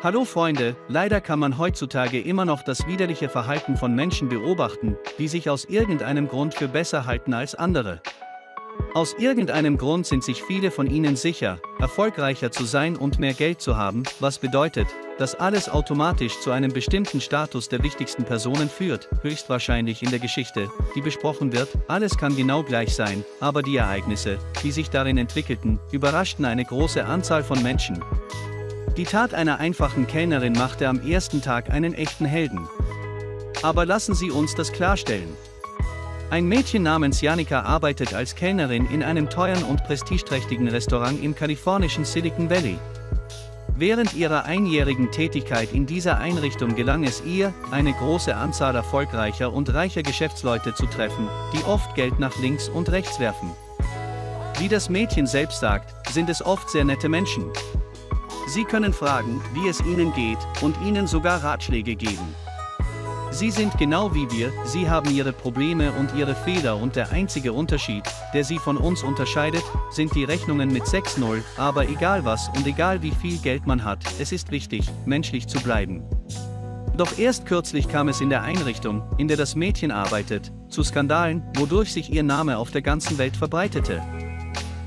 Hallo Freunde, leider kann man heutzutage immer noch das widerliche Verhalten von Menschen beobachten, die sich aus irgendeinem Grund für besser halten als andere. Aus irgendeinem Grund sind sich viele von ihnen sicher, erfolgreicher zu sein und mehr Geld zu haben, was bedeutet, dass alles automatisch zu einem bestimmten Status der wichtigsten Personen führt, höchstwahrscheinlich in der Geschichte, die besprochen wird. Alles kann genau gleich sein, aber die Ereignisse, die sich darin entwickelten, überraschten eine große Anzahl von Menschen. Die Tat einer einfachen Kellnerin machte am ersten Tag einen echten Helden. Aber lassen Sie uns das klarstellen. Ein Mädchen namens Janica arbeitet als Kellnerin in einem teuren und prestigeträchtigen Restaurant im kalifornischen Silicon Valley. Während ihrer einjährigen Tätigkeit in dieser Einrichtung gelang es ihr, eine große Anzahl erfolgreicher und reicher Geschäftsleute zu treffen, die oft Geld nach links und rechts werfen. Wie das Mädchen selbst sagt, sind es oft sehr nette Menschen. Sie können fragen, wie es ihnen geht, und ihnen sogar Ratschläge geben. Sie sind genau wie wir, sie haben ihre Probleme und ihre Fehler und der einzige Unterschied, der sie von uns unterscheidet, sind die Rechnungen mit 6-0, aber egal was und egal wie viel Geld man hat, es ist wichtig, menschlich zu bleiben. Doch erst kürzlich kam es in der Einrichtung, in der das Mädchen arbeitet, zu Skandalen, wodurch sich ihr Name auf der ganzen Welt verbreitete.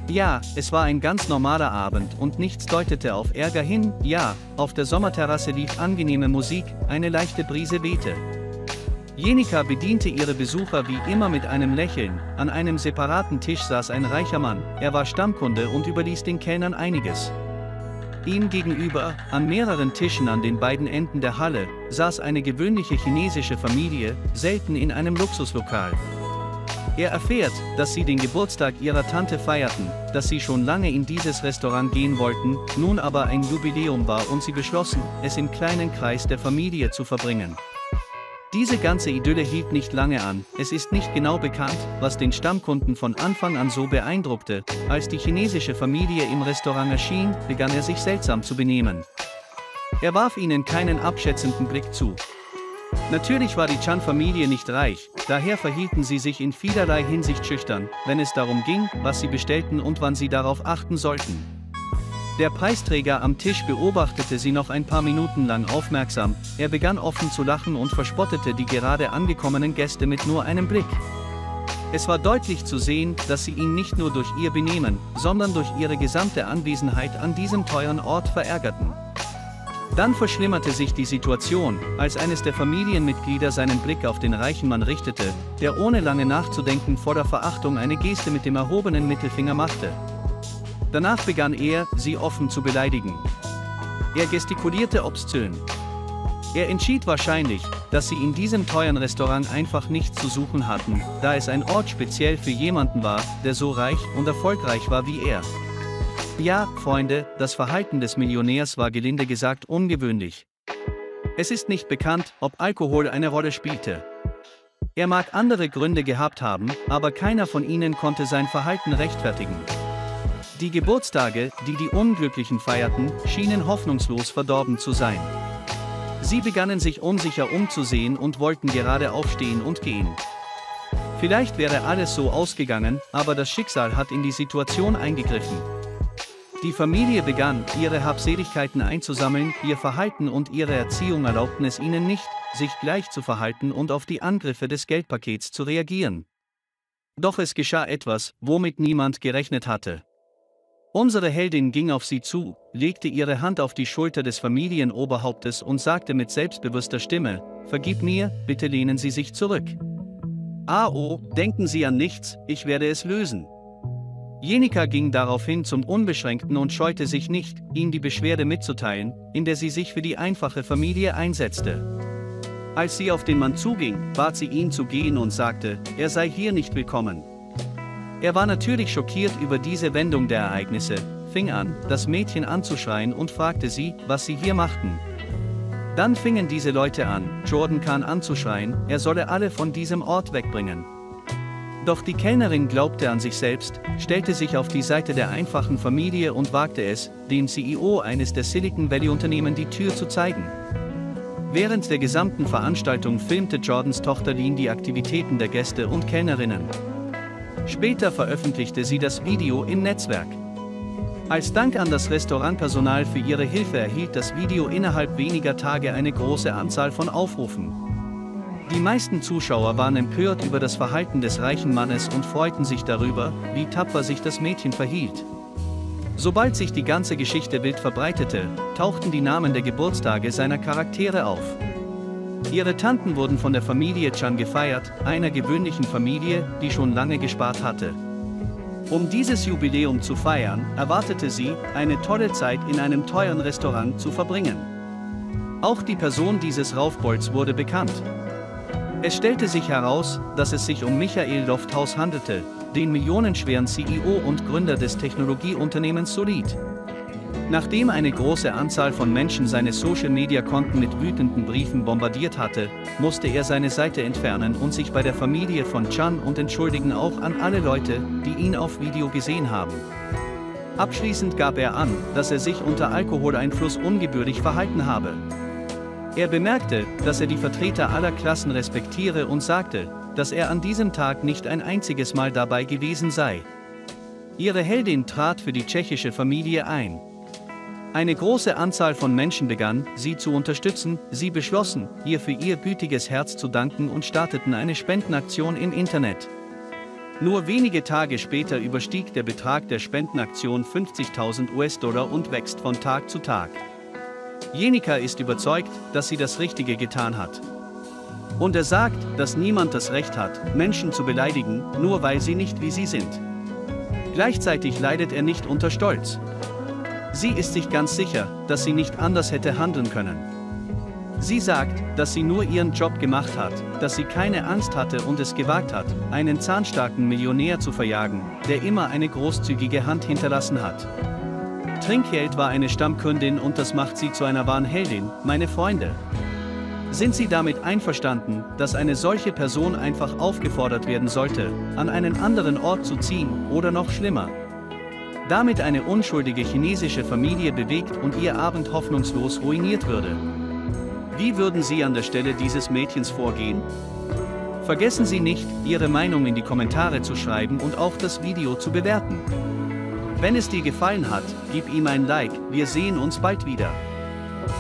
Ja, es war ein ganz normaler Abend und nichts deutete auf Ärger hin, ja, auf der Sommerterrasse lief angenehme Musik, eine leichte Brise wehte. Janica bediente ihre Besucher wie immer mit einem Lächeln, an einem separaten Tisch saß ein reicher Mann, er war Stammkunde und überließ den Kellnern einiges. Ihm gegenüber, an mehreren Tischen an den beiden Enden der Halle, saß eine gewöhnliche chinesische Familie, selten in einem Luxuslokal. Er erfährt, dass sie den Geburtstag ihrer Tante feierten, dass sie schon lange in dieses Restaurant gehen wollten, nun aber ein Jubiläum war und sie beschlossen, es im kleinen Kreis der Familie zu verbringen. Diese ganze Idylle hielt nicht lange an, es ist nicht genau bekannt, was den Stammkunden von Anfang an so beeindruckte. Als die chinesische Familie im Restaurant erschien, begann er sich seltsam zu benehmen. Er warf ihnen keinen abschätzenden Blick zu. Natürlich war die Chan-Familie nicht reich, daher verhielten sie sich in vielerlei Hinsicht schüchtern, wenn es darum ging, was sie bestellten und wann sie darauf achten sollten. Der Preisträger am Tisch beobachtete sie noch ein paar Minuten lang aufmerksam, er begann offen zu lachen und verspottete die gerade angekommenen Gäste mit nur einem Blick. Es war deutlich zu sehen, dass sie ihn nicht nur durch ihr Benehmen, sondern durch ihre gesamte Anwesenheit an diesem teuren Ort verärgerten. Dann verschlimmerte sich die Situation, als eines der Familienmitglieder seinen Blick auf den reichen Mann richtete, der ohne lange nachzudenken voller Verachtung eine Geste mit dem erhobenen Mittelfinger machte. Danach begann er, sie offen zu beleidigen. Er gestikulierte obszön. Er entschied wahrscheinlich, dass sie in diesem teuren Restaurant einfach nichts zu suchen hatten, da es ein Ort speziell für jemanden war, der so reich und erfolgreich war wie er. Ja, Freunde, das Verhalten des Millionärs war gelinde gesagt ungewöhnlich. Es ist nicht bekannt, ob Alkohol eine Rolle spielte. Er mag andere Gründe gehabt haben, aber keiner von ihnen konnte sein Verhalten rechtfertigen. Die Geburtstage, die die Unglücklichen feierten, schienen hoffnungslos verdorben zu sein. Sie begannen sich unsicher umzusehen und wollten gerade aufstehen und gehen. Vielleicht wäre alles so ausgegangen, aber das Schicksal hat in die Situation eingegriffen. Die Familie begann, ihre Habseligkeiten einzusammeln, ihr Verhalten und ihre Erziehung erlaubten es ihnen nicht, sich gleich zu verhalten und auf die Angriffe des Geldpakets zu reagieren. Doch es geschah etwas, womit niemand gerechnet hatte. Unsere Heldin ging auf sie zu, legte ihre Hand auf die Schulter des Familienoberhauptes und sagte mit selbstbewusster Stimme: „Vergib mir, bitte lehnen Sie sich zurück. Oh, denken Sie an nichts, ich werde es lösen." Janica ging daraufhin zum Unbeschränkten und scheute sich nicht, ihm die Beschwerde mitzuteilen, in der sie sich für die einfache Familie einsetzte. Als sie auf den Mann zuging, bat sie ihn zu gehen und sagte, er sei hier nicht willkommen. Er war natürlich schockiert über diese Wendung der Ereignisse, fing an, das Mädchen anzuschreien und fragte sie, was sie hier machten. Dann fingen diese Leute an, Jordan Khan anzuschreien, er solle alle von diesem Ort wegbringen. Doch die Kellnerin glaubte an sich selbst, stellte sich auf die Seite der einfachen Familie und wagte es, dem CEO eines der Silicon Valley Unternehmen die Tür zu zeigen. Während der gesamten Veranstaltung filmte Jordans Tochter Lynn die Aktivitäten der Gäste und Kellnerinnen. Später veröffentlichte sie das Video im Netzwerk. Als Dank an das Restaurantpersonal für ihre Hilfe erhielt das Video innerhalb weniger Tage eine große Anzahl von Aufrufen. Die meisten Zuschauer waren empört über das Verhalten des reichen Mannes und freuten sich darüber, wie tapfer sich das Mädchen verhielt. Sobald sich die ganze Geschichte wild verbreitete, tauchten die Namen der Geburtstage seiner Charaktere auf. Ihre Tanten wurden von der Familie Chan gefeiert, einer gewöhnlichen Familie, die schon lange gespart hatte. Um dieses Jubiläum zu feiern, erwartete sie, eine tolle Zeit in einem teuren Restaurant zu verbringen. Auch die Person dieses Raufbolds wurde bekannt. Es stellte sich heraus, dass es sich um Michael Lofthouse handelte, den millionenschweren CEO und Gründer des Technologieunternehmens Solid. Nachdem eine große Anzahl von Menschen seine Social-Media-Konten mit wütenden Briefen bombardiert hatte, musste er seine Seite entfernen und sich bei der Familie von Chan und entschuldigen auch an alle Leute, die ihn auf Video gesehen haben. Abschließend gab er an, dass er sich unter Alkoholeinfluss ungebührlich verhalten habe. Er bemerkte, dass er die Vertreter aller Klassen respektiere und sagte, dass er an diesem Tag nicht ein einziges Mal dabei gewesen sei. Ihre Heldin trat für die tschechische Familie ein. Eine große Anzahl von Menschen begann, sie zu unterstützen, sie beschlossen, ihr für ihr gütiges Herz zu danken und starteten eine Spendenaktion im Internet. Nur wenige Tage später überstieg der Betrag der Spendenaktion 50.000 US-Dollar und wächst von Tag zu Tag. Jenica ist überzeugt, dass sie das Richtige getan hat. Und er sagt, dass niemand das Recht hat, Menschen zu beleidigen, nur weil sie nicht wie sie sind. Gleichzeitig leidet er nicht unter Stolz. Sie ist sich ganz sicher, dass sie nicht anders hätte handeln können. Sie sagt, dass sie nur ihren Job gemacht hat, dass sie keine Angst hatte und es gewagt hat, einen zahnstarken Millionär zu verjagen, der immer eine großzügige Hand hinterlassen hat. Trinkgeld war eine Stammkundin und das macht sie zu einer wahren Heldin, meine Freunde. Sind Sie damit einverstanden, dass eine solche Person einfach aufgefordert werden sollte, an einen anderen Ort zu ziehen oder noch schlimmer? Damit eine unschuldige chinesische Familie bewegt und ihr Abend hoffnungslos ruiniert würde. Wie würden Sie an der Stelle dieses Mädchens vorgehen? Vergessen Sie nicht, Ihre Meinung in die Kommentare zu schreiben und auch das Video zu bewerten. Wenn es dir gefallen hat, gib ihm ein Like, wir sehen uns bald wieder.